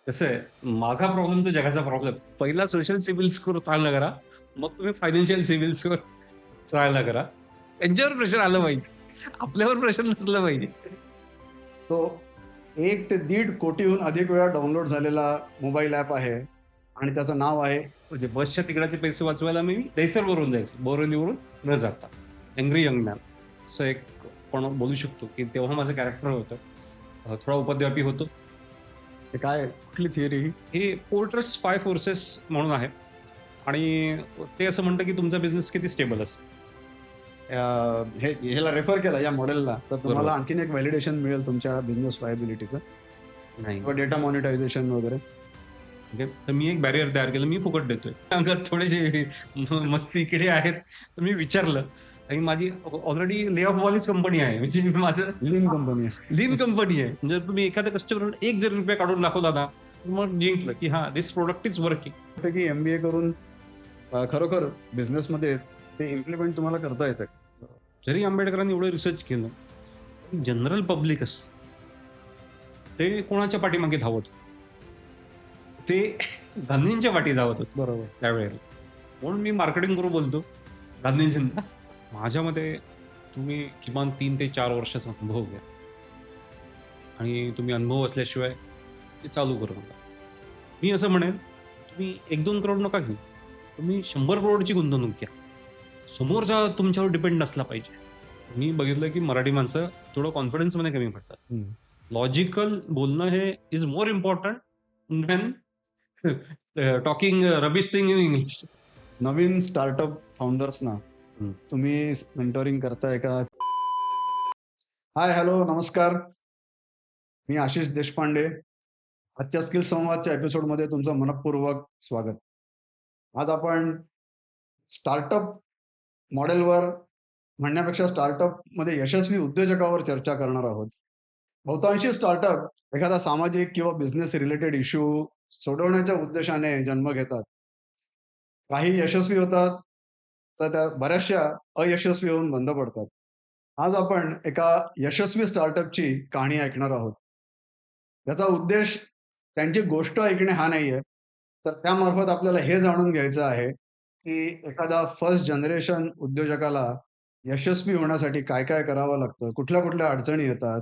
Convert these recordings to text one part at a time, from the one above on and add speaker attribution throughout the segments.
Speaker 1: कसं आहे, माझा प्रॉब्लेम तर जगाचा प्रॉब्लेम. पहिला सोशल सिव्हिल स्कोर चांगला करा. मग तुम्ही फायनान्शियल सिव्हिल स्कोर चांगला करा. त्यांच्यावर प्रेशर आलं पाहिजे. आपल्यावर प्रेशर नसलं पाहिजे.
Speaker 2: तो 1 ते 1.5 कोटीहून अधिक वेळा डाउनलोड झालेला मोबाईल ॲप आहे आणि त्याचं नाव आहे
Speaker 1: म्हणजे बसच्या तिकिटाचे पैसे वाचवायला मी दहिसरवरून जायचो, बोरिवलीवरून न जाता. एंग्री यंग मॅन असं एक आपण बोलू शकतो, की तेव्हा माझं कॅरेक्टर होतं. थोडा उपद्व्यापी होतो.
Speaker 2: ते काय कुठली थिअरी ही?
Speaker 1: हे पोर्ट्रेस स्पाय फोर्सेस म्हणून आहे आणि ते असं म्हणतं, की तुमचा बिझनेस किती स्टेबल असेल.
Speaker 2: ह्याला रेफर केला या मॉडेलला तर तुम्हाला
Speaker 1: बरोबर.
Speaker 2: आणखीन एक व्हॅलिडेशन मिळेल तुमच्या बिझनेस व्हायबिलिटीचं
Speaker 1: नाही.
Speaker 2: किंवा डेटा मॉनिटायझेशन वगैरे.
Speaker 1: म्हणजे तर मी एक बॅरियर तयार केलं. मी फुकट देतोय. अंगात थोडेसे मस्ती किडे आहेत. तर मी विचारलं आणि माझी ऑलरेडी ले ऑफ वालीच कंपनी आहे. म्हणजे माझं
Speaker 2: लीन कंपनी आहे.
Speaker 1: लीन कंपनी आहे. म्हणजे तुम्ही एखाद्या कस्टमरकडून एक जरी रुपया काढून दाखवला ना, तर मग जिंकलं, की हां, धिस प्रॉडक्ट इज वर्किंग.
Speaker 2: वाटतं की एमबीए करून खरोखर बिझनेसमध्ये ते इम्प्लिमेंट तुम्हाला करता येतं.
Speaker 1: जरी आंबेडकरांनी एवढं रिसर्च केलं, जनरल पब्लिक असतं. ते कोणाच्या पाठीमागे धावत होतं? ते गांधींच्या पाठी धावत होते
Speaker 2: बरोबर.
Speaker 1: त्यावेळेला. म्हणून मी मार्केटिंग करू बोलतो गांधीजींना. माझ्या मते तुम्ही किमान 3 ते 4 वर्षाचा अनुभव घ्या आणि तुम्ही अनुभव असल्याशिवाय ते चालू करू नका. मी असं म्हणेन, तुम्ही 1-2 करोड नका घेऊ. तुम्ही 100 करोडची गुंतवणूक घ्या. समोरचा तुमच्यावर डिपेंड नसला पाहिजे. मी बघितलं की मराठी माणसं थोडं कॉन्फिडन्समध्ये कमी पडतात.
Speaker 2: हं.
Speaker 1: लॉजिकल बोलणं हे is more important than talking rubbish thing in English.
Speaker 2: नवीन स्टार्टअप फाउंडर्सना तुम्ही मेंटोरिंग करताय का? हाय, हॅलो, नमस्कार. मी आशिष देशपांडे. आजच्या स्किल संवादच्या एपिसोडमध्ये तुमचं मनःपूर्वक स्वागत. आज आपण स्टार्टअप मॉडेलवर म्हणण्यापेक्षा स्टार्टअपमध्ये यशस्वी उद्योजकावर चर्चा करणार आहोत. बहुतांशी स्टार्टअप एखादा सामाजिक किंवा बिझनेस रिलेटेड इश्यू सोडवण्याच्या उद्देशाने जन्म घेतात. काही यशस्वी होतात, तर त्या बऱ्याचशा अयशस्वी होऊन बंद पडतात. आज आपण एका यशस्वी स्टार्टअपची कहाणी ऐकणार आहोत. याचा उद्देश त्यांची गोष्ट ऐकणे हा नाहीये, तर त्यामार्फत आपल्याला हे जाणून घ्यायचं आहे, की एखादा फर्स्ट जनरेशन उद्योजकाला यशस्वी होण्यासाठी काय-काय करावं लागतं, कुठल्या-कुठल्या अडचणी येतात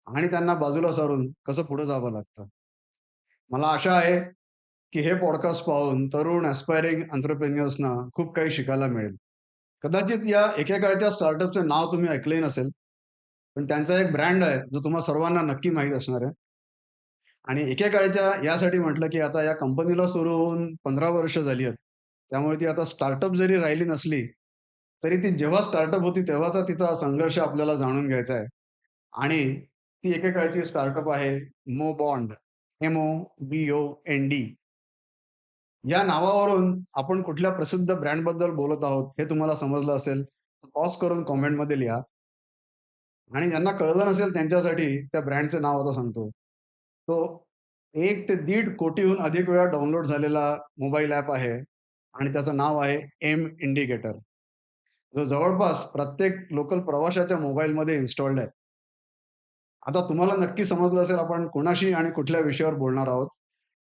Speaker 2: आणि त्यांना बाजूला सारून कसं पुढे जावं लागतं. मला आशा आहे, की हे पॉडकास्ट पाहून तरुण ॲस्पायरिंग एंटरप्रेन्युअर्सना खूप काही शिकायला मिळेल. कदाचित या एकेकाळच्या स्टार्टअपचं नाव तुम्ही ऐकलंही नसेल, पण त्यांचा एक ब्रँड आहे, जो तुम्हा सर्वांना नक्की माहीत असणार आहे. आणि एकेकाळच्या यासाठी म्हटलं, की आता या कंपनीला सुरू होऊन 15 वर्ष झाली आहेत. त्यामुळे ती आता स्टार्टअप जरी राहिली नसली, तरी ती जेव्हा स्टार्टअप होती तेव्हाचा तिचा संघर्ष आपल्याला जाणून घ्यायचा आहे. आणि ती एकेकाळची स्टार्टअप आहे मोबॉन्ड. MOBOND. या नावावरून आपण कुठल्या प्रसिद्ध ब्रँडबद्दल बोलत आहोत, हे तुम्हाला समजलं असेल, तर पॉज करून कमेंटमध्ये लिहा. आणि ज्यांना कळलं नसेल त्यांच्यासाठी त्या ब्रँडचं नाव आता सांगतो. तो 1 ते 1.5 कोटीहून अधिक वेळा डाउनलोड झालेला मोबाईल ॲप आहे आणि त्याचं नाव आहे एम इंडिकेटर. जो जवळपास प्रत्येक लोकल प्रवाशाच्या मोबाईलमध्ये इन्स्टॉल्ड आहे. आता तुम्हाला नक्की समजलं असेल आपण कोणाशी आणि कुठल्या विषयावर बोलणार आहोत.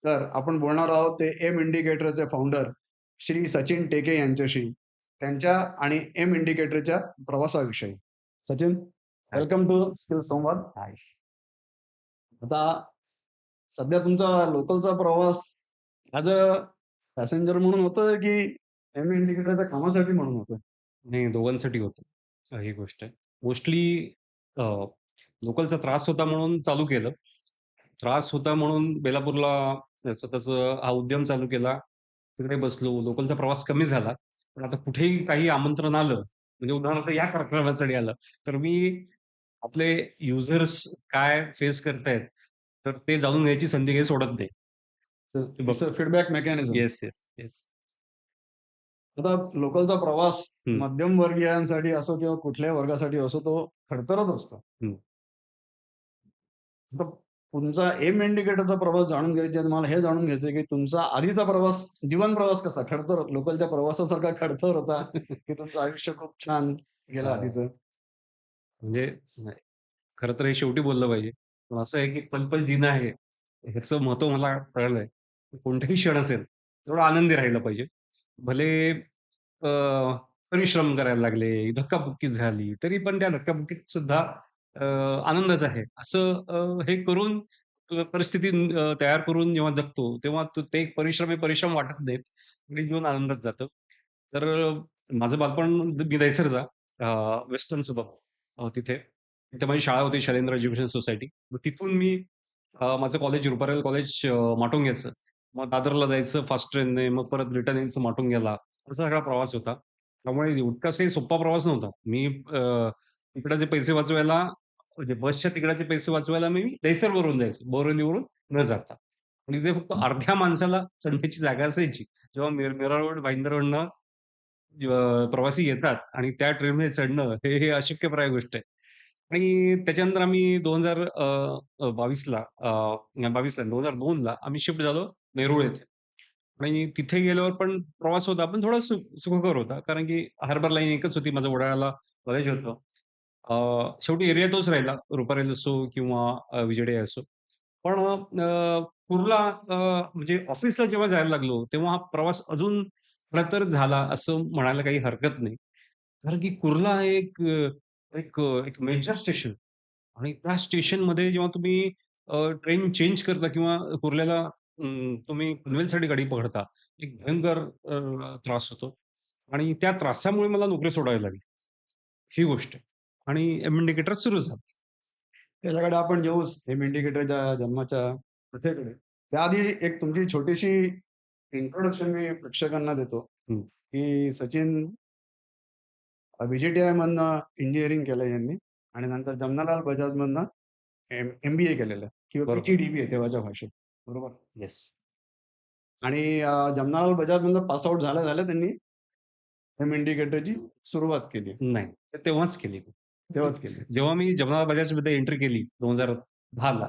Speaker 2: तर आपण बोलणार आहोत ते एम इंडिकेटरचे फाउंडर श्री सचिन टेके यांच्याशी. त्यांच्या आणि एम इंडिकेटरच्या प्रवासाविषयी. Sachin,
Speaker 1: hi,
Speaker 2: welcome to skill Samvad.
Speaker 1: Hi.
Speaker 2: आता सध्या तुमचा लोकलचा प्रवास ॲज अ पॅसेंजर म्हणून होतोय, की एम इंडिकेटरच्या कामासाठी म्हणून होतोय?
Speaker 1: नाही, दोघांसाठी होतं. ही गोष्ट आहे. मोस्टली लोकलचा त्रास होता म्हणून चालू केलं. त्रास होता म्हणून बेलापूरला स्वतःचं हा उद्यम चालू केला. तिकडे बसलो. लोकलचा प्रवास कमी झाला. पण आता कुठेही काही आमंत्रण आलं, म्हणजे उदाहरणार्थ या कार्यक्रमासाठी आलं, तर मी आपले युजर्स काय फेस करतायत, तर ते जाणून घ्यायची संधी काही सोडत नाही. ते
Speaker 2: इट्स अ
Speaker 1: बघतो.
Speaker 2: Feedback mechanism.
Speaker 1: Yes, yes, yes.
Speaker 2: आता लोकलचा प्रवास
Speaker 1: हं,
Speaker 2: मध्यमवर्गीयांसाठी असो किंवा कुठल्याही वर्गासाठी असो, तो खडतरच असतो.
Speaker 1: हं.
Speaker 2: आता तुमचा एम इंडिकेटरचा प्रवास जाणून घ्यायचा आहे, मला हे जाणून घ्यायचंय, की तुमचा आधीचा प्रवास, जीवन प्रवास कसा खडतर लोकलच्या प्रवासासारखा खडतर होता, की तुमचं आयुष्य खूप छान गेलं
Speaker 1: हां,
Speaker 2: आधीचं?
Speaker 1: म्हणजे नाही, खरं तर हे शेवटी बोललं पाहिजे. पण असं आहे की पल-पल जीना है. ह्याचं महत्त्व मला कळलंय. कोणताही क्षण असेल, तेवढा आनंदी राहिलं पाहिजे. भले अ, परिश्रम करायला लागले, धक्काबुक्की झाली, तरी पण त्या धक्काबुक्कीत सुद्धा अ, आनंदच आहे. असं हे करून परिस्थिती तयार करून जेव्हा जगतो, तेव्हा ते एक परिश्रम हे परिश्रम वाटत नाहीत आणि जीवन आनंदात जातं. तर माझं बालपण मी दहिसरचा वेस्टर्न सबअर्ब तिथे. तिथे माझी शाळा होती शैलेंद्र एज्युकेशन सोसायटी. मग तिथून मी माझं कॉलेज रुपारेल कॉलेज माटुंग्याचं. मग दादरला जायचं फास्ट ट्रेनने, मग परत रिटर्न यायचं माटुंग्याला. असा सगळा प्रवास होता. त्यामुळे इतकाच काही सोप्पा प्रवास नव्हता. मी तिकडचे पैसे वाचवायला म्हणजे बसच्या तिकिटाचे पैसे वाचवायला मी दहिसरवरून जायचो, बोरिवलीवरून न जाता. आणि तिथे फक्त अर्ध्या माणसाला चढण्याची जागा असायची. जेव्हा मीरा रोड, भाईंदर रोडनं प्रवासी येतात आणि त्या ट्रेनमध्ये चढणं हे अशक्यप्राय गोष्ट आहे. आणि त्याच्यानंतर आम्ही 2000 22ला 2002ला आम्ही शिफ्ट झालो नेरूळ येथे. आणि तिथे गेल्यावर पण प्रवास होता, पण थोडा सुखकर होता. कारण की हार्बर लाईन एकच होती. माझं वडाळ्याला कॉलेज होतं. शेवटी एरिया तोच राहिला. रुपारेल असो किंवा विजेडे असो. पण कुर्ला म्हणजे ऑफिसला जेव्हा जायला लागलो, तेव्हा हा प्रवास अजून खडतर झाला असं म्हणायला काही हरकत नाही. कारण की कुर्ला हे एक मेजर स्टेशन आणि त्या स्टेशनमध्ये जेव्हा तुम्ही ट्रेन चेंज करता किंवा कुर्ल्याला तुम्ही पनवेलसाठी गाडी पकडता, एक भयंकर त्रास होतो आणि त्या त्रासामुळे मला नोकरी सोडावी लागली. ही गोष्ट आहे आणि इंडिकेटर सुरू झालं.
Speaker 2: त्याच्याकडे आपण येऊच एम इंडिकेटरच्या जन्माच्या कथेकडे. त्याआधी एक तुमची छोटीशी इंट्रोडक्शन मी प्रेक्षकांना देतो,
Speaker 1: हं,
Speaker 2: की सचिन व्ही-जे-टी-आय मधनं इंजिनिअरिंग केलं यांनी आणि नंतर जमनालाल बजाजमधनं एम-बी-ए केलेलं किंवा
Speaker 1: बरोबर.
Speaker 2: पी-जी-डी-बी आहे तेव्हाच्या भाषेत. बरोबर.
Speaker 1: येस.
Speaker 2: आणि जमनालाल बजाजमधनं पास आउट झाल्या-झाल्या त्यांनी एम इंडिकेटरची सुरुवात केली.
Speaker 1: नाही, तर तेव्हाच केली मी.
Speaker 2: तेव्हाच केली.
Speaker 1: जेव्हा मी जमनालाल बजाजमध्ये एंट्री केली 2010ला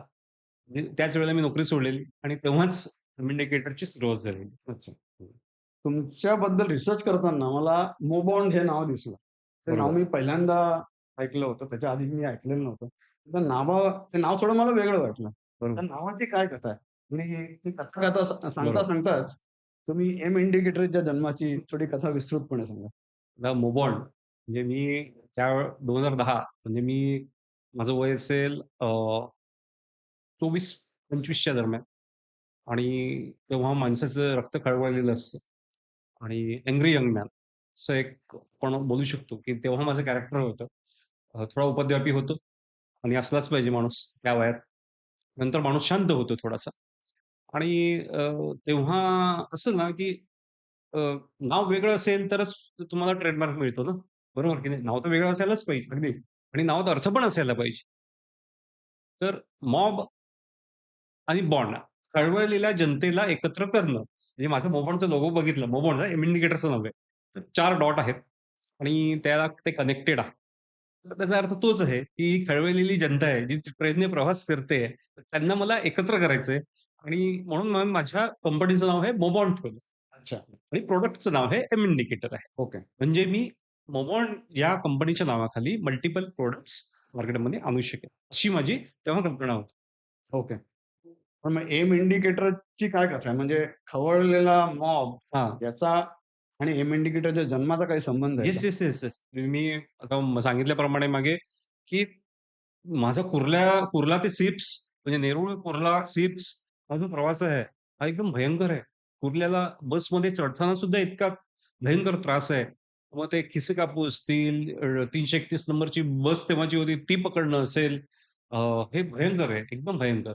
Speaker 1: म्हणजे त्याच वेळेला मी नोकरी सोडलेली आणि तेव्हाच इंडिकेटरची सुरुवात झालेली.
Speaker 2: अच्छा. तुमच्याबद्दल रिसर्च करताना मला मोबॉन्ड हे नाव दिसलं. ते नाव
Speaker 1: बरोबर,
Speaker 2: मी पहिल्यांदा ऐकलं होतं. त्याच्या आधी मी ऐकलेलं नव्हतं. ते नाव थोडं मला वेगळं वाटलं. त्या
Speaker 1: बरोबर,
Speaker 2: नावाची काय कथा आहे? आणि ती कथा सांगता
Speaker 1: बरोबर.
Speaker 2: सांगताच तुम्ही एम इंडिकेटरच्या जन्माची थोडी कथा विस्तृतपणे सांगा.
Speaker 1: आता मोबॉन्ड म्हणजे मी त्या 2010 म्हणजे माझं वय असेल 24-25च्या दरम्यान आणि तेव्हा माणसाचं रक्त खळवळलेलं असतं आणि अँग्री यंग मॅन असं एक आपण बोलू शकतो, की तेव्हा माझं कॅरेक्टर होतं. थोडा उपद्व्यापी होतो आणि असलाच पाहिजे माणूस त्या वयात. नंतर माणूस शांत होतो थोडासा आणि तेव्हा असं ना, की अ, नाव वेगळं असेल तरच तुम्हाला ट्रेडमार्क मिळतो ना, बरोबर की नाही? नाव तर वेगळं असायलाच पाहिजे
Speaker 2: अगदी.
Speaker 1: आणि नावात अर्थ पण असायला पाहिजे. तर मॉब आणि बॉन्ड कळवळलेल्या जनतेला एकत्र करणं. म्हणजे माझं मोबॉन्डचा लोगो बघितलं, मोबॉन्डचा इंडिकेटरचं नाव आहे. तर 4 डॉट आहेत आणि त्याला ते कनेक्टेड आहे. तर त्याचा अर्थ तोच आहे, की ही खळवळलेली जनता आहे, जी ट्रेनने प्रवास करते, त्यांना मला एकत्र करायचंय आणि म्हणून मग माझ्या कंपनीचं नाव आहे मोबॉन्ड ठेवलं
Speaker 2: अच्छा.
Speaker 1: आणि प्रॉडक्टचं नाव आहे एम इंडिकेटर आहे.
Speaker 2: ओके.
Speaker 1: म्हणजे मी मोबॉन्ड या कंपनीच्या नावाखाली मल्टिपल प्रॉडक्ट्स मार्केटमध्ये आणू शकेन. अशी माझी तेव्हा कल्पना होती.
Speaker 2: ओके. पण मग एम इंडिकेटरची काय कथा आहे? म्हणजे खवळलेला मॉब
Speaker 1: हां.
Speaker 2: याचा आणि एम इंडिकेटरच्या जन्माचा काही संबंध आहे का?
Speaker 1: Yes, yes, yes, yes. मी आता सांगितल्याप्रमाणे मागे, की माझा कुर्ला ते सिप्स म्हणजे नेरूळ, कुर्ला, सिप्स हा जो प्रवास आहे, हा एकदम भयंकर आहे. कुर्ल्याला बसमध्ये चढताना सुद्धा इतका भयंकर त्रास आहे. मग ते खिसे कापू असतील, 331 नंबरची बस तेव्हाची होती, ती पकडणं असेल, अ, हे भयंकर आहे, एकदम भयंकर.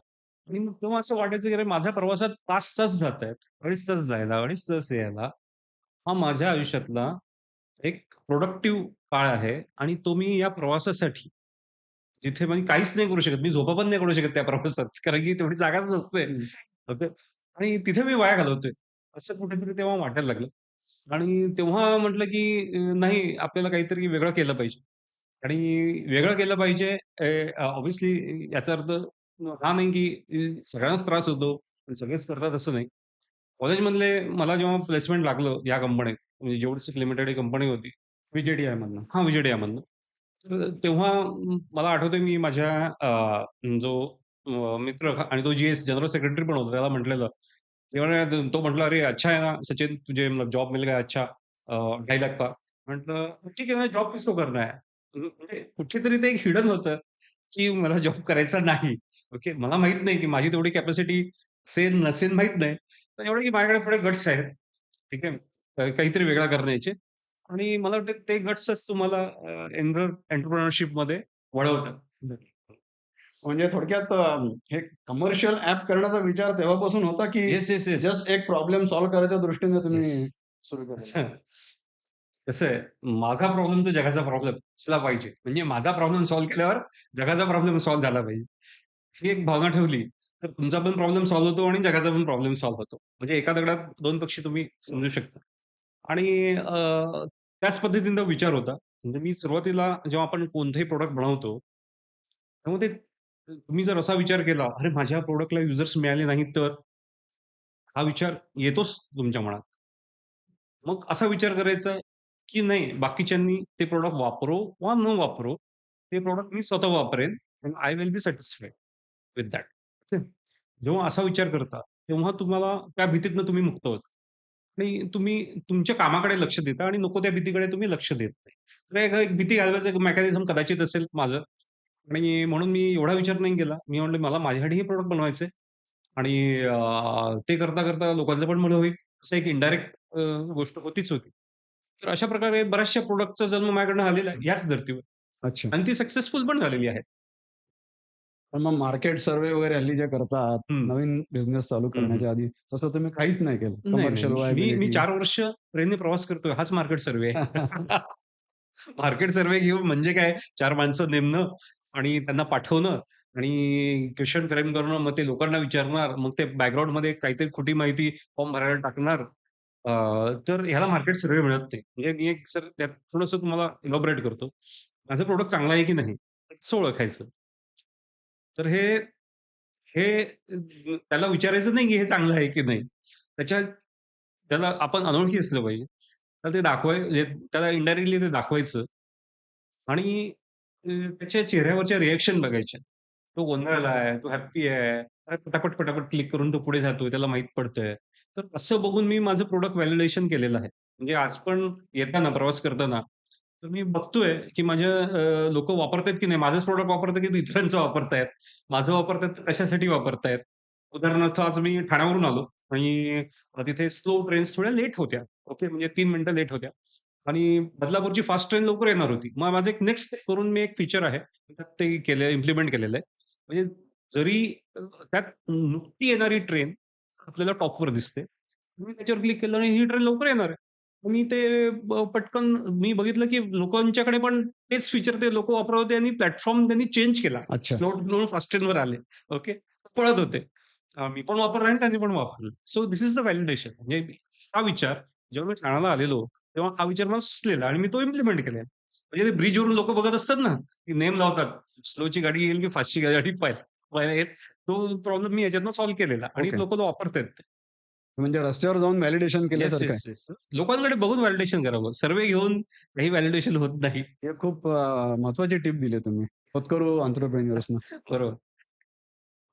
Speaker 1: आणि मग तेव्हा असं वाटायचं, की अरे माझ्या प्रवासात 5 तास जातायत. 2.5 तास जायला, 2.5 तास यायला. हा माझ्या आयुष्यातला एक प्रोडक्टिव्ह काळ आहे आणि तो मी या प्रवासासाठी जिथे म्हणजे काहीच नाही करू शकत. मी झोपा पण नाही काढू शकत त्या प्रवासात. कारण की तेवढी जागाच नसते.
Speaker 2: हं.
Speaker 1: ओके. आणि तिथे मी वाया घालवतोय. असं कुठेतरी तेव्हा वाटायला लागलं. आणि तेव्हा म्हटलं की नाही आपल्याला काहीतरी वेगळं केलं पाहिजे. आणि वेगळं केलं पाहिजे ऑब्व्हियसली याचा अर्थ हा नाही की सगळ्यांनाच त्रास होतो. सगळेच करतात असं नाही. कॉलेजमधले मला जेव्हा प्लेसमेंट लागलं या कंपनीत म्हणजे जेवढी लिमिटेड ही कंपनी होती.
Speaker 2: व्ही-जे-टी-आय मधनं.
Speaker 1: हां, विजेडियामधनं. तर तेव्हा मला आठवतंय मी माझ्या जो मित्र आणि तो जीएस जनरल सेक्रेटरी पण होता. त्याला म्हटलेलं. तो म्हटला, "अरे अच्छा है ना सचिन, तुझे मतलब जॉब मिल गया अच्छा 2.5 लाख का." म्हटलं, "ठीक है, मैं जॉब किसको करना है?" म्हणजे कुठेतरी ते एक हिडन होतं, की मला जॉब करायचा नाही. ओके. मला माहीत नाही, की माझी तेवढी कॅपॅसिटी असेल नसेल माहीत नाही. पण एवढं की माझ्याकडे थोडे गट्स आहेत. ठीक आहे. काहीतरी वेगळा करण्याचे आणि मला वाटतं ते गट्सच तुम्हाला एंटरप्रेन्योरशिपमध्ये वळवतात.
Speaker 2: म्हणजे थोडक्यात हे कमर्शियल ॲप करण्याचा विचार तेव्हापासून होता, की
Speaker 1: येस, येस, येस.
Speaker 2: जस्ट एक प्रॉब्लेम सॉल्व्ह करायच्या दृष्टीने
Speaker 1: येस.
Speaker 2: तुम्ही सुरू केलेलं?
Speaker 1: कसं आहे, माझा प्रॉब्लेम तो जगाचा प्रॉब्लेम असला पाहिजे. म्हणजे माझा प्रॉब्लेम सॉल्व्ह केल्यावर जगाचा प्रॉब्लेम सॉल्व्ह झाला पाहिजे. ही एक भावना ठेवली, तर तुमचा पण प्रॉब्लेम सॉल्व्ह होतो आणि जगाचा पण प्रॉब्लेम सॉल्व्ह होतो. म्हणजे एका दगडात 2 पक्षी तुम्ही समजू शकता. आणि त्याच पद्धतीने तो विचार होता. म्हणजे मी सुरुवातीला जेव्हा आपण कोणतंही प्रॉडक्ट बनवतो, तेव्हा ते तुम्ही जर असा विचार केला, "अरे, माझ्या प्रॉडक्टला युजर्स मिळाले नाहीत तर?" हा विचार येतोच तुमच्या मनात. मग असा विचार करायचा, की नाही बाकीच्यांनी ते प्रॉडक्ट वापरो वा न वापरो, ते प्रॉडक्ट मी स्वतः वापरेन and I will be satisfied with that. जेव्हा असा विचार करता, तेव्हा तुम्हाला त्या भीतीतनं तुम्ही मुक्त होता आणि तुम्ही तुमच्या कामाकडे लक्ष देता आणि नको त्या भीतीकडे तुम्ही लक्ष देत नाही. तर एक एक भीती घालवायचं एक मेकॅनिझम कदाचित असेल माझं आणि म्हणून मी एवढा विचार नाही केला. मी म्हटलं मला माझ्यासाठी हे प्रॉडक्ट बनवायचंय आणि ते करता लोकांचं पण भलं होईल. असं एक इनडायरेक्ट गोष्ट होतीच होती. तर अशा प्रकारे बऱ्याचशा प्रॉडक्टचा जन्म माझ्याकडनं झालेला आहे याच धर्तीवर
Speaker 2: अच्छा.
Speaker 1: आणि ती सक्सेसफुल पण झालेली आहे.
Speaker 2: पण मग मार्केट सर्व्हे वगैरे हल्ली जे करतात,
Speaker 1: हं.
Speaker 2: नवीन बिझनेस चालू
Speaker 1: हं, हं.
Speaker 2: करण्याच्या आधी, तसं तुम्ही काहीच नाही केलं.
Speaker 1: नाही, नाही.
Speaker 2: कमर्शियल
Speaker 1: मी
Speaker 2: व्हायबिलिटी.
Speaker 1: 4 वर्ष ट्रेनने प्रवास करतोय. हाच मार्केट सर्व्हे आहे. मार्केट सर्व्हे घेऊन म्हणजे काय 4 माणसं नेमणं आणि त्यांना पाठवणं आणि क्वेशन फ्रेम करणं, मग ते लोकांना विचारणार, मग ते बॅकग्राऊंडमध्ये काहीतरी खोटी माहिती फॉर्म भरायला टाकणार. अ, तर ह्याला मार्केट सर्व्हे मिळत नाही. म्हणजे मी एक सर त्यात थोडंसं तुम्हाला इलॅबोरेट करतो. माझं प्रॉडक्ट चांगलं आहे की नाही? कसं ओळखायचं? तर हे त्याला विचारायचं नाही की हे चांगलं आहे की नाही? त्याला आपण अनोळखी असलं पाहिजे. तर ते म्हणजे त्याला इनडायरेक्टली ते दाखवायचं आणि त्याच्या चेहऱ्यावरच्या रिएक्शन बघायच्या. तो गोंधळला आहे, तो हॅपी आहे, पटापट क्लिक करून तो पुढे जातोय, त्याला माहीत पडतंय. तर असं बघून मी माझं प्रॉडक्ट व्हॅलिडेशन केलेलं आहे. म्हणजे आज पण येताना, प्रवास करताना, तर मी बघतोय की माझ्या वापरतायत की नाही, माझंच प्रॉडक्ट वापरताय की इतरांचं वापरतायत. माझं वापरतायत तर कशासाठी वापरतायत? उदाहरणार्थ आज मी ठाण्यावरून आलो आणि तिथे स्लो ट्रेन्स थोड्या लेट होत्या. ओके, म्हणजे 3 मिनिटं लेट होत्या आणि बदलापूरची फास्ट ट्रेन लवकर येणार होती. मग माझं एक नेक्स्ट करून मी एक फीचर आहे. त्यात ते इम्प्लिमेंट केलेलं आहे. म्हणजे जरी त्यात नुकती येणारी ट्रेन आपल्याला टॉपवर दिसते. मी त्याच्यावर क्लिक केलं आणि ही ट्रेन लवकर येणार आहे. मग मी ते पटकन मी बघितलं की लोकांच्याकडे पण तेच फीचर ते लोकं वापरत होते आणि प्लॅटफॉर्म त्यांनी चेंज केला.
Speaker 2: अच्छा.
Speaker 1: स्लो ट्रेनवरून फास्ट ट्रेनवर आले. ओके. पळत होते. मी पण वापरलं आणि त्यांनी पण वापरलं. So this is the validation. म्हणजे हा विचार जेव्हा मी ठाण्याला आलेलो, तेव्हा हा विचार मला सुचलेला आणि मी तो इम्प्लिमेंट केलाय. म्हणजे ते ब्रिजवरून लोकं बघत असतात ना, की नेम लावतात. स्लोची गाडी येईल की फास्टची गाडी पाहिजे. तो प्रॉब्लेम मी याच्यातनं सॉल्व्ह केलेला आणि
Speaker 2: ओके.
Speaker 1: लोकं तो वापरतायत ते.
Speaker 2: म्हणजे रस्त्यावर जाऊन व्हॅलिडेशन
Speaker 1: येस,
Speaker 2: केल्यासारखं आहे.
Speaker 1: Yes, yes. लोकांकडे बघून व्हॅलिडेशन करावं. सर्व्हे घेऊन काही व्हॅलिडेशन होत नाही.
Speaker 2: हे खूप महत्वाची टिप दिली तुम्ही. होतकरू एंटरप्रेन्योर्सना.
Speaker 1: बरोबर.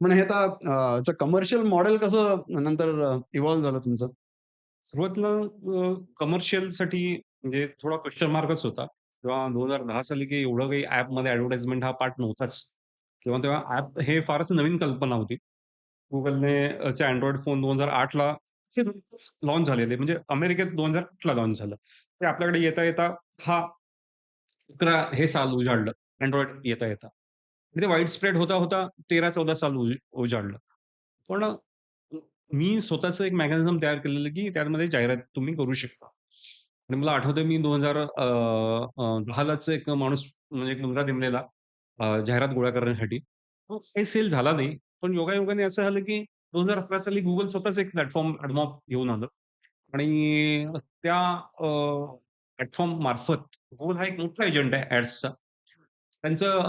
Speaker 2: पण हे आता कमर्शियल मॉडेल कसं नंतर इव्हॉल्व झालं तुमचं?
Speaker 1: सुरुवातीला कमर्शियलसाठी म्हणजे थोडा क्वेशन मार्कच होता. तेव्हा 2010 साली काही एवढं काही ॲपमध्ये ॲडव्हर्टाइजमेंट हा पार्ट नव्हताच. किंवा तेव्हा ॲप हे फारच नवीन कल्पना होती. Googleने चे Android फोन 2008 ला चे लॉन्च झालेले. म्हणजे अमेरिकेत 2008 ला लॉन्च झालं. ते आपल्याकडे येता हा 11 हे साल उजाडलं. Android येता. म्हणजे वाईड स्प्रेड होता 13-14 साल उजाडलं. पण मी स्वतःचं एक मेकॅनिझम तयार केलेलं, की त्यामध्ये जाहिरात तुम्ही करू शकता. आणि मला आठवतंय मी 10 लाच एक माणूस म्हणजे एक मुलगा नेमलेला जाहिरात गोळा करण्यासाठी. तो काही सेल झाला नाही. पण योगायोगाने असं झालं, की 2011 साली Google स्वतःच एक प्लॅटफॉर्म AdMob घेऊन आलं आणि त्या प्लॅटफॉर्म मार्फत Google हा एक मोठा एजंट आहे ॲड्सचा. त्यांचं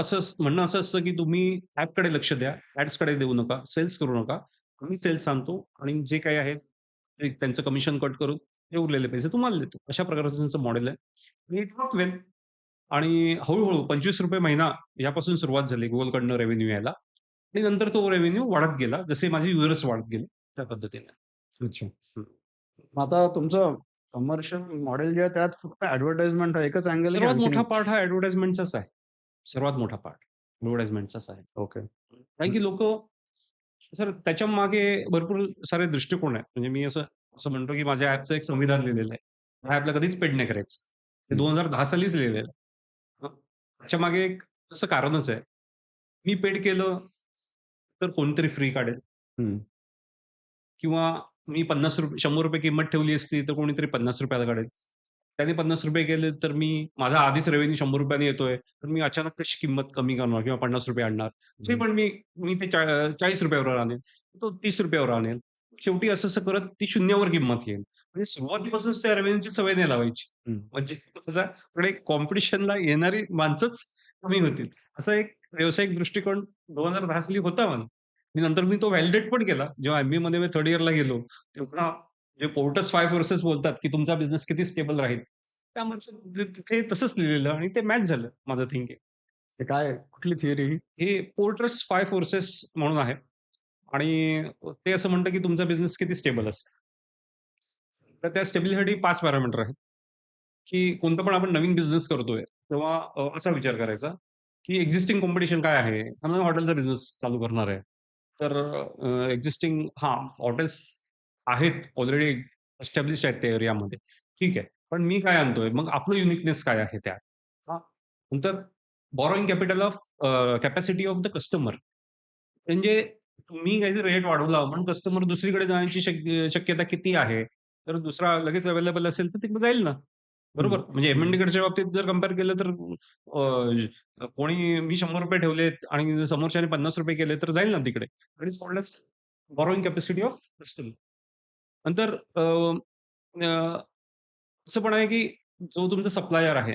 Speaker 1: म्हणणं असं असतं, की तुम्ही ॲपकडे लक्ष द्या, ॲड्सकडे देऊ नका, सेल्स करू नका. आम्ही सेल्स आणतो आणि जे काही आहे ते त्यांचं कमिशन कट करून ते उरलेले पैसे तुम्हाला देतो. अशा प्रकारचं त्यांचं मॉडेल आहे. आणि इट वर्क वेल आणि हळू-हळू ₹25 महिना यापासून सुरुवात झाली Googleकडनं रेव्हेन्यू यायला. आणि नंतर तो रेव्हेन्यू वाढत गेला. जसे माझे युजर्स वाढत गेले त्या पद्धतीने.
Speaker 2: अच्छा.
Speaker 1: हं.
Speaker 2: मग आता तुमचं कमर्शियल मॉडेल जे आहे त्यात फक्त ॲडव्हर्टाइजमेंट हा एकच अँगल आहे की
Speaker 1: सर्वात मोठा
Speaker 2: आणखीन?
Speaker 1: पार्ट हा ॲडव्हर्टाइजमेंटचाच आहे. सर्वात मोठा पार्ट ॲडव्हर्टाइजमेंटचाच आहे.
Speaker 2: ओके.
Speaker 1: कारण की लोकं सर त्याच्यामागे भरपूर सारे दृष्टिकोन आहेत. म्हणजे मी असं असं म्हणतो की माझ्या ॲपचं एक संविधान लिहिलेलं आहे. ह्या ॲपला कधीच पेड नाही करायचं. ते
Speaker 2: हं,
Speaker 1: 2010 सालीच लिहिलेलं आहे. हं. त्याच्यामागे एक तसं कारणच आहे. मी पेड केलं तर कोणीतरी फ्री काढेल
Speaker 2: हं.
Speaker 1: किंवा मी ₹100 किंमत ठेवली असती, तर कोणीतरी ₹50 ला काढेल. त्याने ₹50 केले, तर मी माझा आधीच रेव्हेन्यू ₹100 ने येतोय, तर मी अचानक कशी किंमत कमी करणार किंवा ₹50 आणणार? ते
Speaker 2: हं.
Speaker 1: पण मी ते ₹40 वर आणेल, तो ₹30 वर आणेल. शेवटी असं-असं करत ती शून्यावर किंमत येईल. म्हणजे सुरुवातीपासूनच त्या रेव्हेन्यूची सवय नाही लावायची.
Speaker 2: हं.
Speaker 1: म्हणजे माझ्याकडे कॉम्पिटिशनला येणारी माणसंच कमी होतील. असा एक व्यावसायिक दृष्टिकोन 2010 साली होता माझा. मी नंतर तो व्हॅलिडेट पण केला. जेव्हा एम-बी-एमध्ये मी 3rd इयरला गेलो, तेव्हा जे पोर्टर्स 5 फोर्सेस बोलतात, की तुमचा बिझनेस किती स्टेबल राहील. त्यामध्ये तिथे तसंच लिहिलेलं आणि ते मॅच झालं माझं थिंकिंग.
Speaker 2: ते काय कुठली थिअरी ही?
Speaker 1: हे पोर्टर्स 5 फोर्सेस म्हणून आहे आणि ते असं म्हणतं, की तुमचा बिझनेस किती स्टेबल असेल. तर त्या स्टेबिलिटीसाठी 5 पॅरामीटर आहेत, की कोणता पण आपण नवीन बिझनेस करतोय, तेव्हा असा विचार करायचा, की एक्झिस्टिंग कॉम्पिटिशन काय आहे? समजा मी हॉटेलचा बिझनेस चालू करणार आहे. तर एक्झिस्टिंग हॉटेल्स आहेत ऑलरेडी एस्टॅब्लिश्ड आहेत त्या एरियामध्ये. ठीक आहे. पण मी काय आणतोय? मग आपलं युनिकनेस काय आहे त्यात? हां. नंतर borrowing capital of capacity of the customer. म्हणजे तुम्ही काहीतरी रेट वाढवला म्हणून कस्टमर दुसरीकडे जाण्याची शक्यता किती आहे? तर दुसरा लगेच अवेलेबल असेल तर तिकडे जाईल ना.
Speaker 2: हं,
Speaker 1: बरोबर? म्हणजे
Speaker 2: हं.
Speaker 1: एम-एन-डीकडच्या बाबतीत जर कंपेअर केलं तर कोणी मी ₹100 ठेवलेत आणि समोरच्याने ₹50 केले तर जाईल ना तिकडे. That is called as borrowing capacity of customer. नंतर अ, असं पण आहे की जो तुमचा सप्लायर आहे.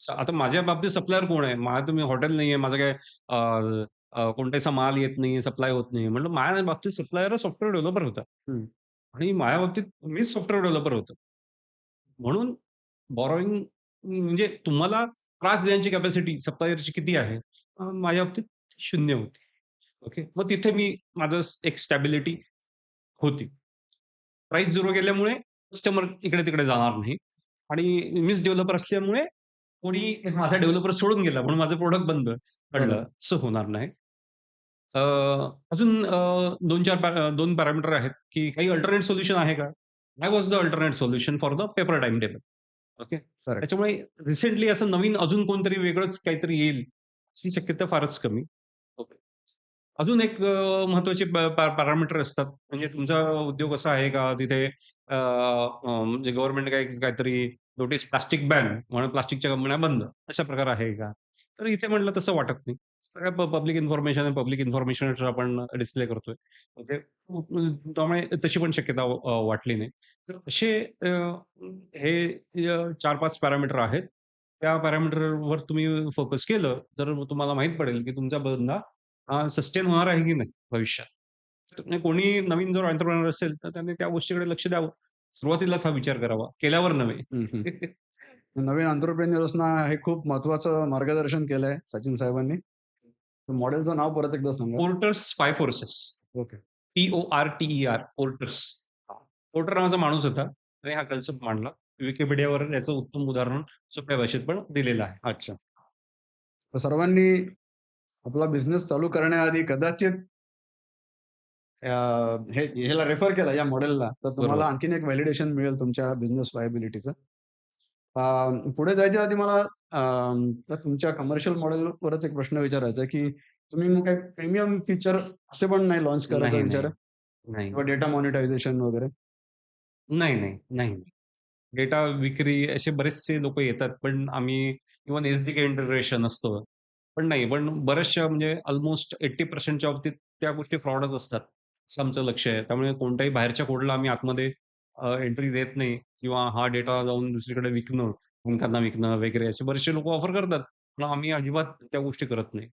Speaker 1: आता माझ्या बाबतीत सप्लायर कोण आहे? माझं तुम्ही हॉटेल नाहीये. माझं काय अ, कोणताही माल येत नाहीये, सप्लाय होत नाहीये. म्हटलं माझ्या बाबतीत सप्लायर सॉफ्टवेअर डेव्हलपर होता
Speaker 2: हं.
Speaker 1: आणि माझ्या बाबतीत मीच सॉफ्टवेअर डेव्हलपर होतो. म्हणून बॉरोइंग म्हणजे तुम्हाला त्रास देण्याची कॅपॅसिटी सप्लायरची किती आहे? माझ्या बाबतीत 0 होती. ओके. मग तिथे माझं एक स्टॅबिलिटी होती. प्राईस 0 गेल्यामुळे कस्टमर इकडे-तिकडे जाणार नाही आणि मीच डेव्हलपर असल्यामुळे कोणी माझा डेव्हलपर सोडून गेला म्हणून माझं प्रॉडक्ट बंद पडलं,
Speaker 2: बरोबर.
Speaker 1: असं होणार नाही. अ, अजून 2 पॅरामीटर आहेत, की काही अल्टरनेट सोल्युशन आहे का? Why was the alternate solution for the paper time table? Okay.
Speaker 2: Correct.
Speaker 1: त्याच्यामुळे रिसेंटली असं नवीन अजून कोणतरी वेगळंच काहीतरी येईल, अशी शक्यता फारच कमी. ओके. अजून एक महत्त्वाचे पॅरामीटर असतात. म्हणजे तुमचा उद्योग असा आहे का तिथे म्हणजे गव्हर्नमेंट काहीतरी नोटीस प्लास्टिक बॅन म्हणून प्लास्टिकच्या कंपन्या बंद, अशा प्रकार आहे का? तर इथे म्हटलं तसं वाटत नाही. सगळ्या पब्लिक इन्फॉर्मेशन आहे. पब्लिक इन्फॉर्मेशनच आपण डिस्प्ले करतोय. म्हणजे त्यामुळे तशी पण शक्यता वाटली नाही. तर असे हे 4-5 पॅरामीटर आहेत. त्या पॅरामीटरवर तुम्ही फोकस केलं, तर तुम्हाला माहीत पडेल की तुमचा धंदा सस्टेन होणार आहे की नाही भविष्यात. तर म्हणजे कोणी नवीन जर एंटरप्रेन्योर असेल, तर त्याने त्या गोष्टीकडे लक्ष द्यावं. सुरुवातीलाच हा विचार करावा, केल्यावर नव्हे.
Speaker 2: हं, हं. नवीन एंटरप्रेन्योर्सना हे खूप महत्त्वाचं मार्गदर्शन केलंय सचिन साहेबांनी. मॉडेलचं नाव परत एकदा सांगा.
Speaker 1: Porters 5 forces.
Speaker 2: Okay.
Speaker 1: P-O-R-T-E-R porters. Porter नावाचा माणूस होता. त्याने हा कन्सेप्ट मांडला. Wikipediaवर याचं उत्तम उदाहरण सोप्या भाषेत पण दिलेलं आहे.
Speaker 2: अच्छा. तर सर्वांनी आपला बिझनेस चालू करण्याआधी कदाचित ह्याला रेफर केला या मॉडेलला, तर तुम्हाला
Speaker 1: बरोबर.
Speaker 2: आणखीन एक व्हॅलिडेशन मिळेल तुमच्या बिझनेस व्हायबिलिटीचं. पुढे जायच्या आधी मला तर तुमच्या कमर्शियल मॉडेलवर परत एक प्रश्न विचारायचा आहे, की तुम्ही मग काही प्रीमियम फीचर असे पण नाही लॉन्च करत आहे
Speaker 1: नाही,
Speaker 2: विचार?
Speaker 1: नाही. नाही.
Speaker 2: किंवा डेटा मॉनिटायझेशन वगैरे?
Speaker 1: नाही, नाही. नाही. डेटा विक्री असे बरेचसे लोकं येतात, पण आम्ही इव्हन एस-डी-के इंटिग्रेशन असतं. पण बऱ्याचशा म्हणजे अल्मोस्ट 80% च्या बाबतीत त्या गोष्टी फ्रॉडच असतात, असं आमचं लक्ष आहे. त्यामुळे कोणत्याही बाहेरच्या कोडला आम्ही आतमध्ये एंट्री देत नाही किंवा हा डेटा जाऊन दुसरीकडे विकणं, बँकांना विकणं वगैरे असे बरेचसे लोकं ऑफर करतात. पण आम्ही अजिबात त्या गोष्टी करत नाही.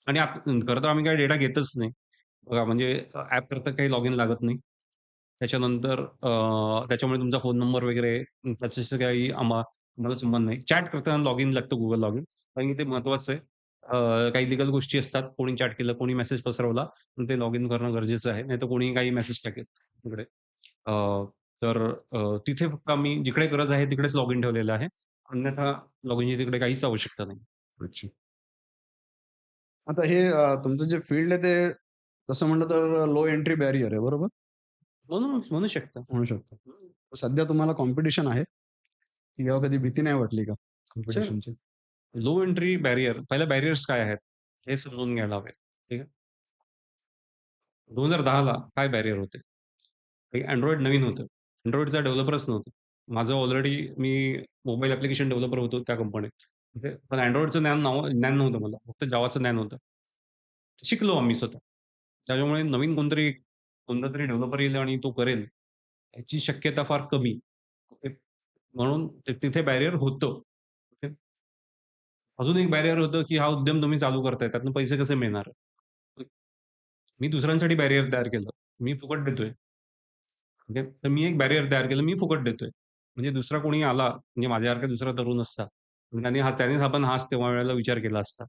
Speaker 1: आणि खरं तर आम्ही काही डेटा घेतच नाही. बघा म्हणजे ॲपकरता काही लॉगिन लागत नाही. त्याच्यानंतर त्याच्यामुळे तुमचा फोन नंबर वगैरे त्याच्याशी काही आम्हाला संबंध नाही. चॅट करताना लॉगिन लागतं Google लॉगिन. कारण की ते महत्वाचं आहे. काही लीगल गोष्टी असतात. कोणी चॅट केलं, कोणी मेसेज पसरवला, तर ते लॉगिन करणं गरजेचं आहे. नाहीतर कोणीही काही मेसेज टाकेल तिकडे. अ, तर तिथे फक्त आम्ही जिकडे गरज आहे तिकडेच लॉगिन ठेवलेलं आहे. अन्यथा लॉगिनची तिकडे काहीच आवश्यकता नाही.
Speaker 2: अच्छा. आता हे तुमचं जे फील्ड आहे ते तसं म्हटलं तर लो एंट्री बॅरियर आहे, बरोबर?
Speaker 1: म्हणून म्हणू शकता.
Speaker 2: म्हणू शकतो. सध्या तुम्हाला कॉम्पिटिशन आहे? किंवा कधी भीती नाही वाटली का
Speaker 1: सर,
Speaker 2: कॉम्पिटिशनची?
Speaker 1: लो एंट्री बॅरियर पहिला बॅरियर्स काय आहेत? हे समजून घ्यायला हवे. ठीक आहे. 2010 ला काय बॅरियर होते? काही Android नवीन होतं. Androidचा डेव्हलपरच नव्हतं. माझं ऑलरेडी मी मोबाईल ॲप्लिकेशन डेव्हलपर होतो त्या कंपनीत. म्हणजे पण Androidचं ज्ञान नव्हतं मला. फक्त जावाचं ज्ञान होतं. शिकलो आम्ही स्वतः. त्याच्यामुळे नवीन कोणतातरी डेव्हलपर येईल आणि तो करेल, याची शक्यता फार कमी. ओके. म्हणून तिथे बॅरियर होतं. ओके. अजून एक बॅरियर होतं, की हा उद्यम तुम्ही चालू करताय, त्यातनं पैसे कसे मिळणार? मी दुसऱ्यांसाठी बॅरियर तयार केलं. मी फुकट देतोय. म्हणजे तर मी एक बॅरियर तयार केलं, मी फुकट देतोय. म्हणजे दुसरा कोणी आला, म्हणजे माझ्यासारखा दुसरा तरुण असता, आणि त्यानेच आपण हाच तेव्हा वेळेला विचार केला असता.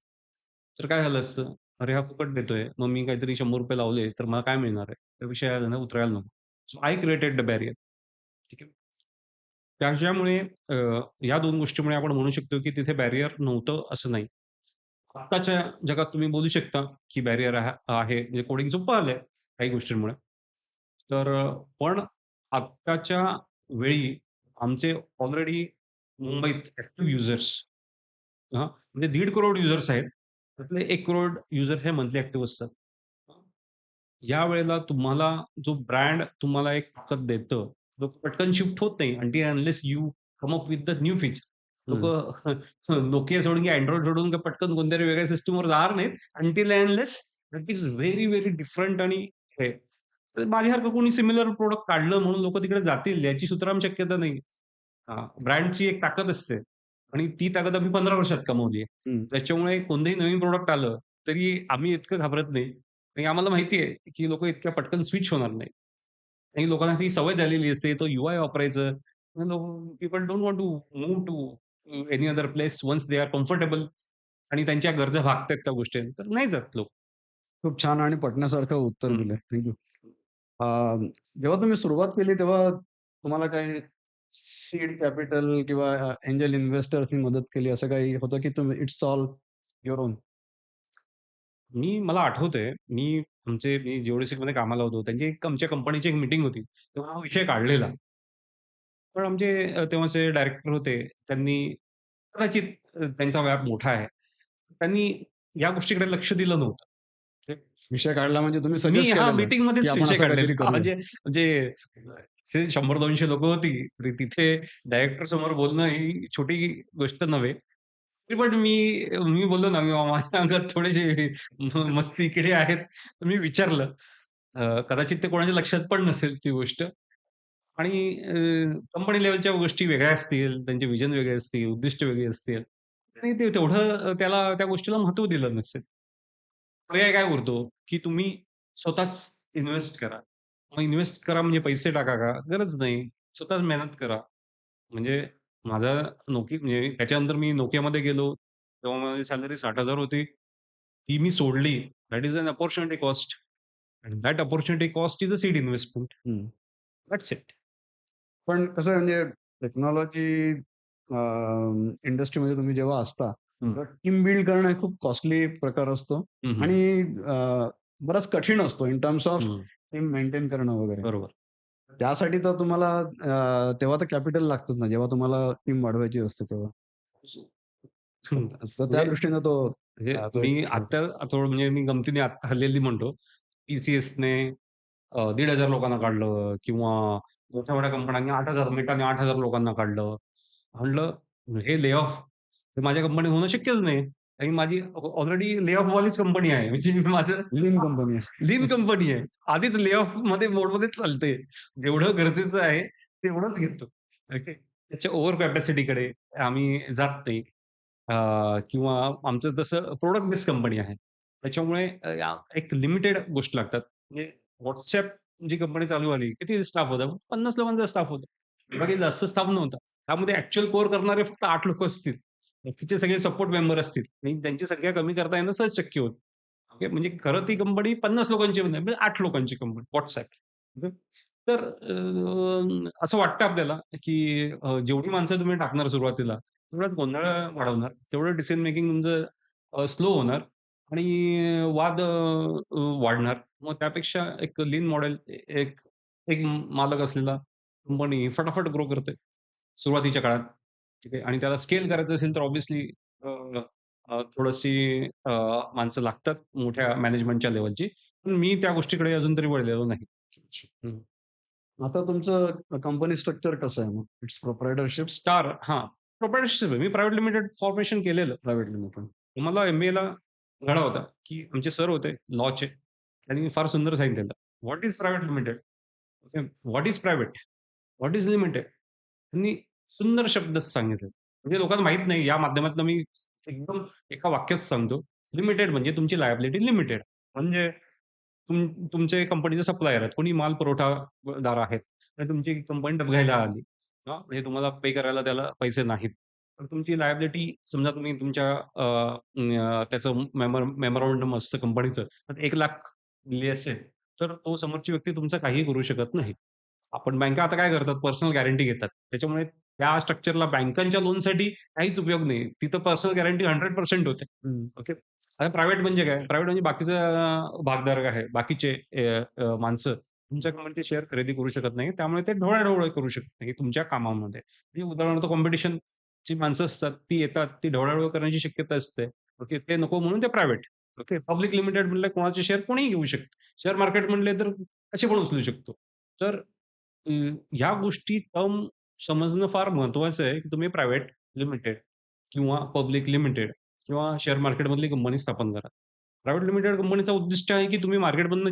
Speaker 1: तर काय झालं असतं? अरे, हा फुकट देतोय. मग मी काहीतरी ₹100 लावले, तर मला काय मिळणार आहे? त्यापेक्षा याला उतरायला नको. So I created the barrier. ठीक आहे. त्याच्यामुळे या 2 गोष्टीमुळे आपण म्हणू शकतो, की तिथे बॅरियर नव्हतं असं नाही. आत्ताच्या जगात तुम्ही बोलू शकता, की बॅरियर आहे. म्हणजे कोडिंग सोपं आलंय काही गोष्टींमुळे. तर पण आत्ताच्या वेळी आमचे ऑलरेडी मुंबईत ॲक्टिव्ह युजर्स म्हणजे 1.5 करोड युजर्स आहेत. त्यातले 1 करोड युजर हे मंथली ॲक्टिव्ह असतात. यावेळेला तुम्हाला जो ब्रँड तुम्हाला एक ताकद देतं, तो पटकन शिफ्ट होत नाही until unless you come up with the new feature.
Speaker 2: हं.
Speaker 1: लोकं Nokia सोडून किंवा Android सोडून काही पटकन कोणत्यातरी वेगळ्या सिस्टमवर जाणार नाहीत until unless that is very, very different आणि हे. तर माझ्यासारखं कोणी सिमिलर प्रॉडक्ट काढलं म्हणून लोकं तिकडे जातील याची सुतराम शक्यता नाही. ब्रँडची एक ताकद असते आणि ती ताकद आम्ही 15 वर्षात कमवली आहे.
Speaker 2: हं.
Speaker 1: त्याच्यामुळे कोणतंही नवीन प्रॉडक्ट आलं, तरी आम्ही इतकं घाबरत नाही. आणि आम्हाला माहिती आहे, की लोकं इतक्या पटकन स्विच होणार नाहीत. काही लोकांना ती सवय झालेली असते. तो यूआय वापरायचं. People don't want to move to any other place once they are comfortable आणि त्यांच्या गरजा भागतायत त्या गोष्टी. तर नाही जात लोक.
Speaker 2: खूप छान आणि पटण्यासारखं उत्तर
Speaker 1: हं.
Speaker 2: दिलंय. Thank you. जेव्हा तुम्ही सुरुवात केली तेव्हा तुम्हाला काही सीड कॅपिटल किंवा एंजल इन्व्हेस्टर्सनी मदत केली असं काही होतं की तुम्ही इट्स ऑल युअर ओन?
Speaker 1: मला आठवतंय, मी जिओडेसिकमध्ये कामाला होतो. आमच्या कंपनीची एक मीटिंग होती. तेव्हा हा विषय काढलेला. पण आमचे तेव्हाचे डायरेक्टर होते. त्यांनी कदाचित त्यांचा व्याप मोठा आहे. त्यांनी या गोष्टीकडे लक्ष दिलं नव्हतं. ते
Speaker 2: विषय काढला म्हणजे तुम्ही
Speaker 1: मी
Speaker 2: सजेस्ट
Speaker 1: हां,
Speaker 2: केलेलं, की
Speaker 1: मीटिंगमध्येच
Speaker 2: आपण
Speaker 1: विषय
Speaker 2: असं
Speaker 1: काढलेला.
Speaker 2: काहीतरी करूया.
Speaker 1: ते 100-200 लोकं होती. तरी तिथे डायरेक्टर समोर बोलणं ही छोटी गोष्ट नव्हे. तरी पण मी बोललो ना, माझ्या अंगात थोडेसे मस्ती किडे आहेत. तर मी विचारलं. कदाचित ते कोणाच्या लक्षात पण नसेल ती गोष्ट. आणि कंपनी लेव्हलच्या गोष्टी वेगळ्या असतील, त्यांचे व्हिजन वेगळे असतील, उद्दिष्ट वेगळी असतील. आणि ते तेवढं त्याला त्या गोष्टीला महत्त्व दिलं नसेल. पर्याय काय उरतो, की तुम्ही स्वतःच इन्व्हेस्ट करा. मग इन्व्हेस्ट करा म्हणजे पैसे टाका का? गरज नाही. स्वतःच मेहनत करा. म्हणजे माझा म्हणजे त्याच्यानंतर मी Nokiaमध्ये गेलो. तेव्हा माझी सॅलरी 60,000 होती. ती मी सोडली. That is an opportunity cost and that opportunity cost is a seed investment.
Speaker 2: हं.
Speaker 1: That's it.
Speaker 2: पण कसं आहे म्हणजे टेक्नॉलॉजी इंडस्ट्रीमध्ये तुम्ही जेव्हा असता,
Speaker 1: हं,
Speaker 2: तेव्हा टीम बिल्ड करणं हे खूप कॉस्टली प्रकार असतो
Speaker 1: हं, हं,
Speaker 2: आणि बराच कठीण असतो इन टर्म्स ऑफ
Speaker 1: हं.
Speaker 2: टीम मेंटेन करणं वगैरे.
Speaker 1: बरोबर.
Speaker 2: त्यासाठी तर तुम्हाला तेव्हा तर कॅपिटल लागतंच ना, जेव्हा तुम्हाला टीम वाढवायची असते तेव्हा.
Speaker 1: हं.
Speaker 2: तर त्या
Speaker 1: म्हणजे
Speaker 2: दृष्टीने तो तो एक
Speaker 1: मी
Speaker 2: प्रश्न होता.
Speaker 1: आत्ता थोडं म्हणजे मी गमतीने आत्ता हल्लेली म्हणतो. TCSने 1,500 लोकांना काढलं किंवा मोठ्या-मोठ्या कंपन्यांनी 8,000 Metaने 8,000 लोकांना काढलं. म्हटलं हे ले ऑफ हे माझ्या कंपनीत होणं शक्यच नाही. आणि माझी ऑलरेडी ले ऑफवालीच कंपनी आहे. म्हणजे माझं
Speaker 2: लीन कंपनी आहे.
Speaker 1: लीन कंपनी आहे. आधीच ले ऑफमध्ये मोडमध्येच चालते. जेवढं गरजेचं आहे तेवढंच घेतो. ओके. त्याच्या ओव्हर कॅपॅसिटीकडे आम्ही जात नाही. किंवा आमचं तसं प्रॉडक्ट बेस्ड कंपनी आहे. त्याच्यामुळे एक लिमिटेड गोष्ट लागतात. म्हणजे WhatsApp जी कंपनी चालू झाली, किती स्टाफ होता? 50 लोकांचा स्टाफ होता. बाकी जास्त स्टाफ नव्हता. त्यामध्ये ॲक्चुअल कोर करणारे फक्त 8 लोकं असतील. बाकीचे सगळे सपोर्ट मेंबर असतील आणि त्यांची संख्या कमी करता येणं सहज शक्य होतं. ओके. म्हणजे खरं ती कंपनी 50 लोकांची नाही, म्हणजे 8 लोकांची कंपनी WhatsApp. ओके. तर असं वाटतं आपल्याला, की जेवढी माणसं तुम्ही टाकणार सुरुवातीला, तेवढाच गोंधळ वाढवणार, तेवढं डिसिजन मेकिंग तुमचं स्लो होणार आणि वाद वाढणार. मग त्यापेक्षा एक लीन मॉडेल एक एक मालक असलेला कंपनी फटाफट ग्रो करते सुरुवातीच्या काळात. ठीक आहे. आणि त्याला स्केल करायचं असेल तर ऑब्व्हियसली अ, थोडीशी माणसं लागतात मोठ्या मॅनेजमेंटच्या लेव्हलची. पण मी त्या गोष्टीकडे अजून तरी वळलेलो नाही. हं.
Speaker 2: आता तुमचं कंपनी स्ट्रक्चर कसं आहे मग? इट्स प्रोप्रायटरशिप?
Speaker 1: स्टार हां, प्रोप्रायटरशिप आहे. मी प्रायव्हेट लिमिटेड फॉर्मेशन केलेलं.
Speaker 2: Private limited.
Speaker 1: मला एम-बी-एला धडा होता, की आमचे सर होते लॉचे. त्यांनी फार सुंदर सांगितलेलं. What is private limited? Okay. What is private? What is limited? त्यांनी सुंदर शब्दात सांगितले. म्हणजे लोकांना माहीत नाही या माध्यमातून मी एकदम एका वाक्यात सांगतो. लिमिटेड म्हणजे तुमची लायबिलिटी लिमिटेड. म्हणजे तुमचे कंपनीचे सप्लायर आहेत. कोणी माल पुरवठादार आहेत. आणि तुमची कंपनी डबघाईला आली. हां, म्हणजे तुम्हाला पे करायला त्याला पैसे नाहीत. तर तुमची लायबिलिटी समजा तुम्ही तुमच्या त्याचं मेमोरंडम असतं कंपनीचं. तर 1,00,000 दिली असेल, तर तो समोरची व्यक्ती तुमचं काहीही करू शकत नाही. आपण बँका आता काय करतात पर्सनल गॅरंटी घेतात. त्याच्यामुळे त्या स्ट्रक्चरला बँकांच्या लोनसाठी काहीच उपयोग नाही. तिथं पर्सनल गॅरंटी 100% होते.
Speaker 2: हं.
Speaker 1: ओके. आता प्रायव्हेट म्हणजे काय? प्रायव्हेट म्हणजे बाकीचा भागधारक आहे. बाकीचे माणसं तुमच्या कंपनीचे शेअर खरेदी करू शकत नाही. त्यामुळे ते ढवळाढवळ करू शकत नाही तुमच्या कामामध्ये. म्हणजे उदाहरणार्थ कॉम्पिटिशनची माणसं असतात, ती येतात, ती ढवळाढवळ करण्याची शक्यता असते. ओके. ते नको म्हणून ते प्रायव्हेट. ओके. पब्लिक लिमिटेड म्हटलं कोणाचे शेअर कोणीही घेऊ शकतं. शेअर मार्केट म्हटले तर कसे पण उचलू शकतो. तर ह्या गोष्टी टर्म समजणं फार महत्वाचं आहे, की तुम्ही प्रायव्हेट लिमिटेड किंवा पब्लिक लिमिटेड किंवा शेअर मार्केटमधली कंपनी स्थापन करा. प्रायव्हेट लिमिटेड कंपनीचं उद्दिष्ट आहे, की तुम्ही मार्केटमधनं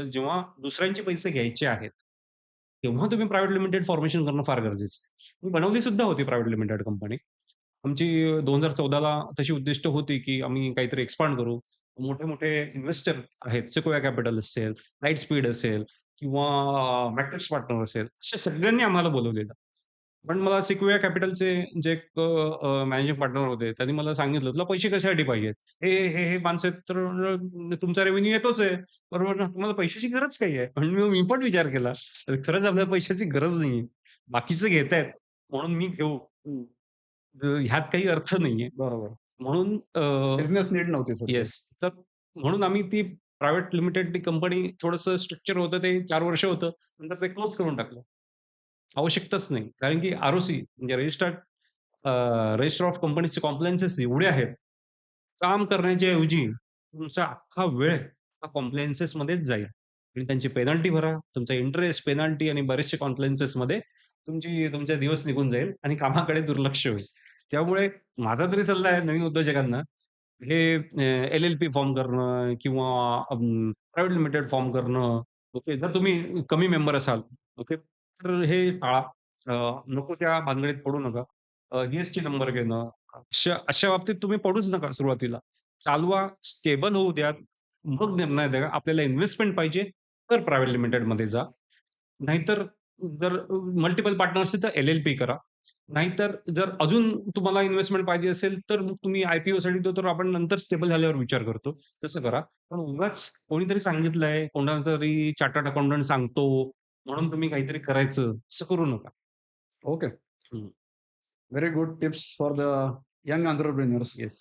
Speaker 1: जेव्हा दुसऱ्यांचे पैसे घ्यायचे आहेत, तेव्हा तुम्ही प्रायव्हेट लिमिटेड फॉर्मेशन करणं फार गरजेचं आहे. मी बनवली सुद्धा होती प्रायव्हेट लिमिटेड कंपनी. आमची 2014ला तशी उद्दिष्ट होती, की आम्ही काहीतरी एक्सपांड करू. मोठे-मोठे इन्व्हेस्टर आहेत, Sequoia कॅपिटल असेल, Lightspeed असेल किंवा मॅट्रिक्स पार्टनर असेल, अशा सगळ्यांनी आम्हाला बोलावलेलं. पण मला Sequoia कॅपिटलचे जे एक मॅनेजिंग पार्टनर होते, त्यांनी मला सांगितलं, "तुला पैसे कशासाठी पाहिजेत?" "हे माणसं आहेत तर तुमचा रेव्हेन्यू येतोच आहे, बरोबर ना? तुम्हाला पैशाची गरज काय आहे?" आणि मी पण विचार केला, खरंच आपल्याला पैशाची गरज नाहीये. बाकीचे घेतायत म्हणून मी घेऊ. ह्यात काही अर्थ नाहीये.
Speaker 2: बरोबर.
Speaker 1: म्हणून
Speaker 2: बिझनेस नीड नव्हती थोडक्यात.
Speaker 1: येस. तर म्हणून आम्ही ती प्रायव्हेट लिमिटेड ती कंपनी थोडंसं स्ट्रक्चर होतं ते 4 वर्ष होतं. नंतर ते क्लोज करून टाकलं. आवश्यकताच नाही. कारण की आर-ओ-सी म्हणजे रजिस्टर ऑफ कंपनीजचे कॉम्प्लायन्सेस एवढे आहेत. काम करण्याच्या ऐवजी तुमचा अख्खा वेळ हा कॉम्प्लायन्सेसमध्येच जाईल आणि त्यांची पेनल्टी भरा. तुमचा इंटरेस्ट, पेनल्टी आणि बरेचसे कॉम्प्लायन्सेसमध्ये तुमचे दिवस निघून जाईल आणि कामाकडे दुर्लक्ष होईल. त्यामुळे माझा तरी सल्ला आहे नवीन उद्योजकांना हे एल-एल-पी फॉर्म करणं किंवा प्रायव्हेट लिमिटेड फॉर्म करणं. ओके. जर तुम्ही कमी मेंबर असाल, ओके. तर हे टाळा. नको त्या भानगडीत पडू नका. जी नंबर घेणं, अशा अशा बाबतीत तुम्ही पडूच नका सुरुवातीला. चालवा, स्टेबल होऊ द्या. मग निर्णय द्या. आपल्याला इन्व्हेस्टमेंट पाहिजे, तर प्रायव्हेट लिमिटेडमध्ये जा. नाहीतर जर मल्टिपल पार्टनर असतील तर एल-एल-पी करा. नाहीतर जर अजून तुम्हाला इन्व्हेस्टमेंट पाहिजे असेल, तर मग तुम्ही आय-पी-ओसाठी तो तर आपण नंतर स्टेबल झाल्यावर विचार करतो. तसं करा. पण उगाच कोणीतरी सांगितलंय, कोणाला तरी चार्टर्ड अकाउंटंट सांगतो, म्हणून तुम्ही काहीतरी करायचं, असं करू नका.
Speaker 2: ओके.
Speaker 1: हं.
Speaker 2: Very good tips for the young entrepreneurs.
Speaker 1: Yes.